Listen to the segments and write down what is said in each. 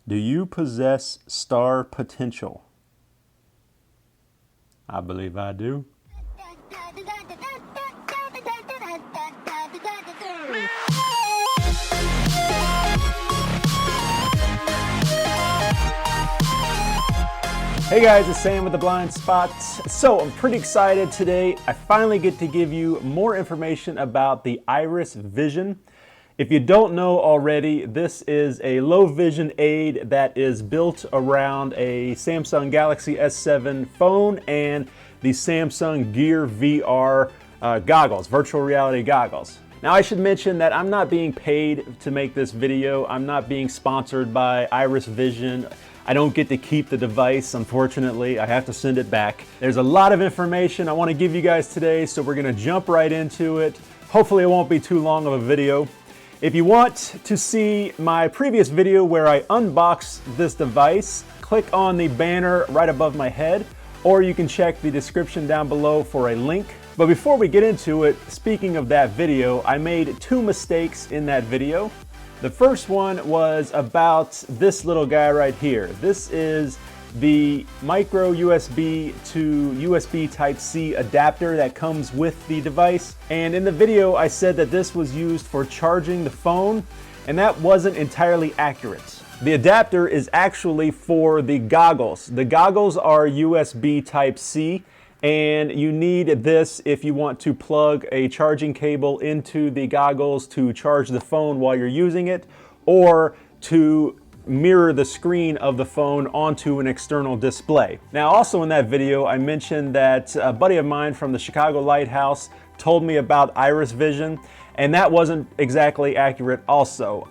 Do you possess star potential? I believe I do. Hey guys, it's Sam with The Blind Spot. So I'm pretty excited today. I finally get to give you more information about the Iris Vision. If you don't know already, this is a low vision aid that is built around a Samsung Galaxy S7 phone and the Samsung Gear VR goggles, virtual reality goggles. Now I should mention that I'm not being paid to make this video. I'm not being sponsored by Iris Vision. I don't get to keep the device, unfortunately. I have to send it back. There's a lot of information I want to give you guys today, so we're going to jump right into it. Hopefully it won't be too long of a video. If you want to see my previous video where I unboxed this device, click on the banner right above my head, or you can check the description down below for a link. But before we get into it, speaking of that video, I made two mistakes in that video. The first one was about this little guy right here. This is the micro USB to USB Type-C adapter that comes with the device. And in the video, I said that this was used for charging the phone, and that wasn't entirely accurate. The adapter is actually for the goggles. The goggles are USB Type-C, and you need this if you want to plug a charging cable into the goggles to charge the phone while you're using it, or to mirror the screen of the phone onto an external display. Now, also in that video, I mentioned that a buddy of mine from the Chicago Lighthouse told me about Iris Vision, and that wasn't exactly accurate also.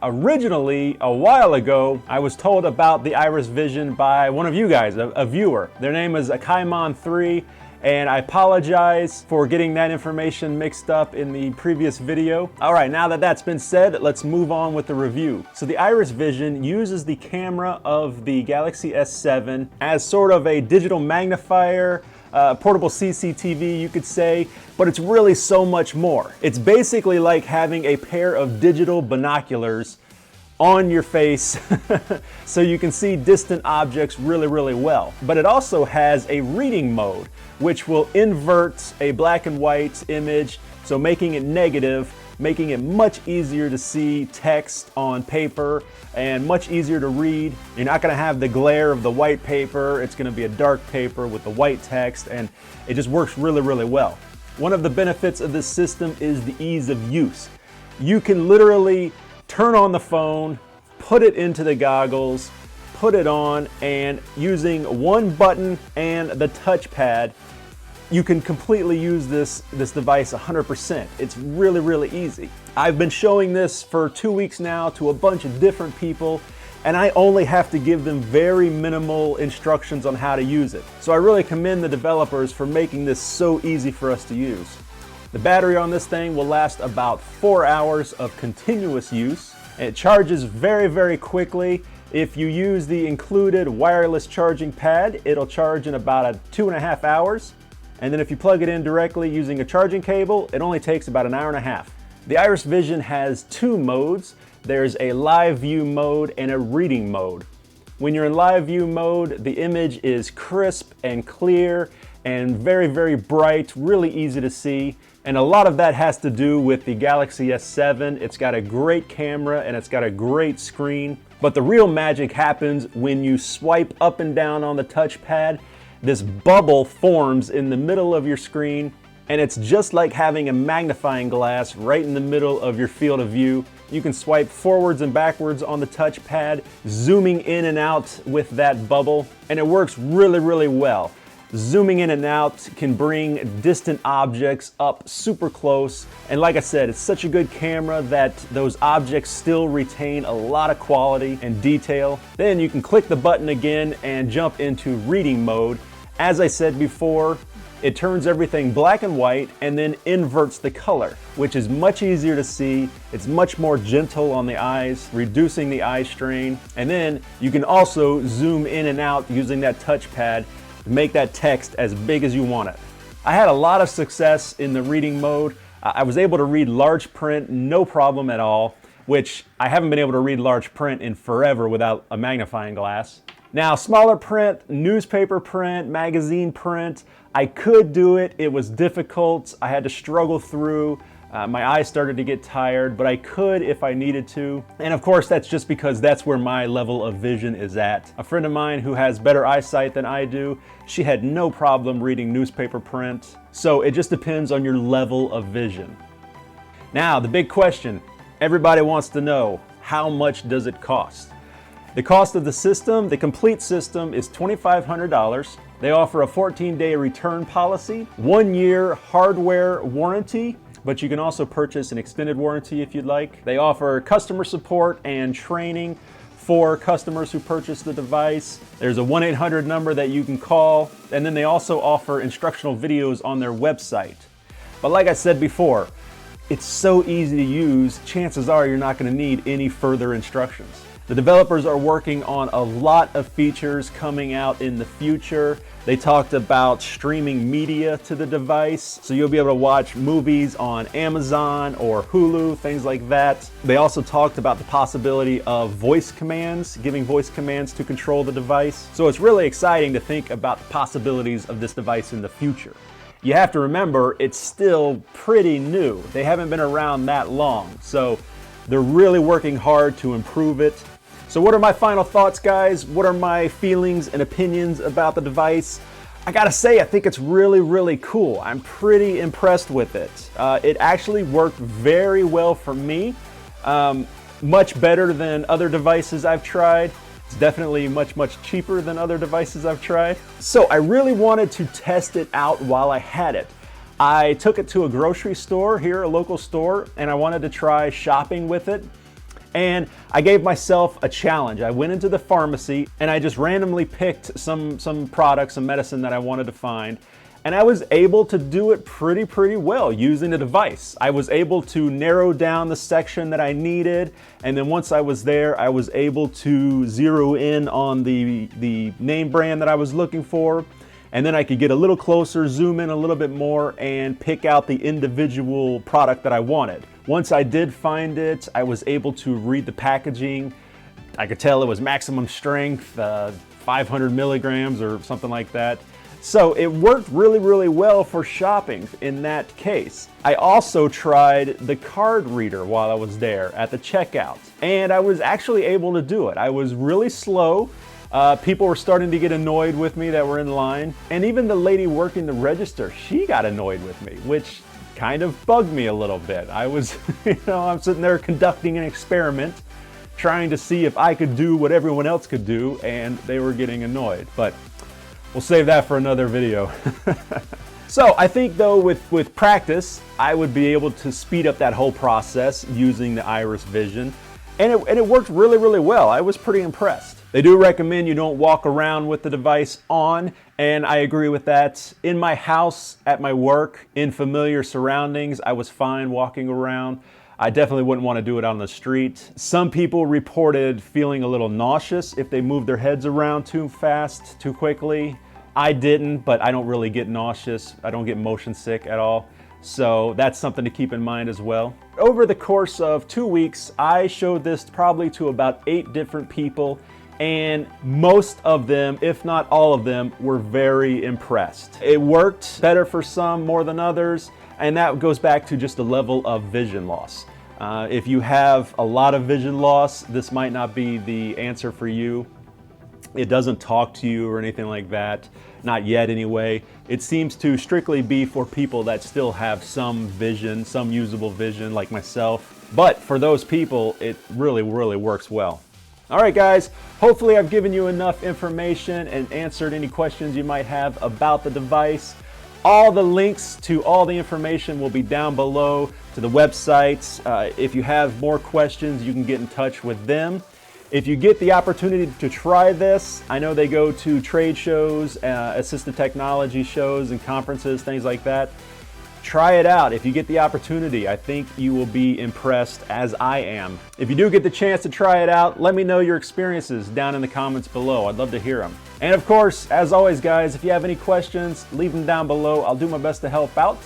Originally, a while ago, I was told about the Iris Vision by one of you guys, a viewer. Their name is Akaimon3, and I apologize for getting that information mixed up in the previous video. All right, now that that's been said, let's move on with the review. So the Iris Vision uses the camera of the Galaxy S7 as sort of a digital magnifier, portable CCTV, you could say, but it's really so much more. It's basically like having a pair of digital binoculars on your face so you can see distant objects really, really well. But it also has a reading mode, which will invert a black and white image, so making it negative, making it much easier to see text on paper and much easier to read. You're not gonna have the glare of the white paper. It's gonna be a dark paper with the white text, and it just works really, really well. One of the benefits of this system is the ease of use. You can literally turn on the phone, put it into the goggles, put it on, and using one button and the touchpad, you can completely use this device 100%. It's really, really easy. I've been showing this for 2 weeks now to a bunch of different people, and I only have to give them very minimal instructions on how to use it. So I really commend the developers for making this so easy for us to use. The battery on this thing will last about 4 hours of continuous use, and it charges very, very quickly. If you use the included wireless charging pad, it'll charge in about 2.5 hours. And then if you plug it in directly using a charging cable, it only takes about 1.5 hours. The Iris Vision has two modes. There's a live view mode and a reading mode. When you're in live view mode, the image is crisp and clear and very, very bright, really easy to see. And a lot of that has to do with the Galaxy S7. It's got a great camera and it's got a great screen. But the real magic happens when you swipe up and down on the touchpad. This bubble forms in the middle of your screen, and it's just like having a magnifying glass right in the middle of your field of view. You can swipe forwards and backwards on the touchpad, zooming in and out with that bubble, and it works really, really well. Zooming in and out can bring distant objects up super close. And like I said, it's such a good camera that those objects still retain a lot of quality and detail. Then you can click the button again and jump into reading mode. As I said before, it turns everything black and white and then inverts the color, which is much easier to see. It's much more gentle on the eyes, reducing the eye strain. And then you can also zoom in and out using that touchpad to make that text as big as you want it. I had a lot of success in the reading mode. I was able to read large print, no problem at all. which I haven't been able to read large print in forever without a magnifying glass. Now, smaller print, newspaper print, magazine print, I could do it. It was difficult. I had to struggle through. My eyes started to get tired, but I could if I needed to. And of course, that's just because that's where my level of vision is at. A friend of mine who has better eyesight than I do, she had no problem reading newspaper print. So it just depends on your level of vision. Now, the big question everybody wants to know, how much does it cost? The cost of the system, the complete system, is $2,500. They offer a 14-day return policy, 1-year hardware warranty, but you can also purchase an extended warranty if you'd like. They offer customer support and training for customers who purchase the device. There's a 1-800 number that you can call, and then they also offer instructional videos on their website. But like I said before, it's so easy to use, chances are you're not going to need any further instructions. The developers are working on a lot of features coming out in the future. They talked about streaming media to the device, so you'll be able to watch movies on Amazon or Hulu, things like that. They also talked about the possibility of voice commands, giving voice commands to control the device. So it's really exciting to think about the possibilities of this device in the future. You have to remember, it's still pretty new. They haven't been around that long, so they're really working hard to improve it. So what are my final thoughts, guys? What are my feelings and opinions about the device? I gotta say, I think it's really, really cool. I'm pretty impressed with it. It actually worked very well for me. Much better than other devices I've tried. It's definitely much, much cheaper than other devices I've tried. So I really wanted to test it out while I had it. I took it to a grocery store here, a local store, and I wanted to try shopping with it. And I gave myself a challenge. I went into the pharmacy and I just randomly picked some products, some medicine that I wanted to find. And I was able to do it pretty well using the device. I was able to narrow down the section that I needed. And then once I was there, I was able to zero in on the name brand that I was looking for. And then I could get a little closer, zoom in a little bit more, and pick out the individual product that I wanted. Once I did find it, I was able to read the packaging. I could tell it was maximum strength, 500 milligrams or something like that. So it worked really well for shopping in that case. I also tried the card reader while I was there at the checkout, and I was actually able to do it. I was really slow. People were starting to get annoyed with me that were in line. And even the lady working the register, she got annoyed with me, which kind of bugged me a little bit. I was, I'm sitting there conducting an experiment, trying to see if I could do what everyone else could do, and they were getting annoyed. But we'll save that for another video. So I think though with practice, I would be able to speed up that whole process using the Iris Vision. And it worked really well. I was pretty impressed. They do recommend you don't walk around with the device on, and I agree with that. In my house, at my work, in familiar surroundings, I was fine walking around. I definitely wouldn't want to do it on the street. Some people reported feeling a little nauseous if they moved their heads around too fast, too quickly. I didn't, but I don't really get nauseous. I don't get motion sick at all. So that's something to keep in mind as well. Over the course of 2 weeks, I showed this probably to about 8 different people, and most of them, if not all of them, were very impressed. It worked better for some more than others, and that goes back to just the level of vision loss. If you have a lot of vision loss, this might not be the answer for you. It doesn't talk to you or anything like that, not yet anyway. It seems to strictly be for people that still have some vision, some usable vision like myself. But for those people, it really works well. All right, guys, hopefully I've given you enough information and answered any questions you might have about the device. All the links to all the information will be down below to the websites. If you have more questions, you can get in touch with them. If you get the opportunity to try this, I know they go to trade shows, assistive technology shows and conferences, things like that. Try it out. If you get the opportunity, I think you will be impressed as I am. If you do get the chance to try it out, let me know your experiences down in the comments below. I'd love to hear them. And of course, as always, guys, if you have any questions, leave them down below. I'll do my best to help out.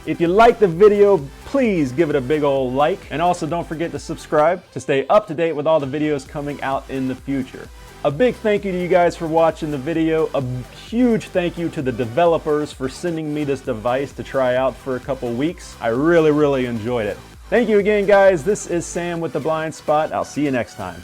If you like the video, please give it a big old like, and also don't forget to subscribe to stay up to date with all the videos coming out in the future. A big thank you to you guys for watching the video. A huge thank you to the developers for sending me this device to try out for a couple weeks. I really enjoyed it. Thank you again, guys. This is Sam with The Blind Spot. I'll see you next time.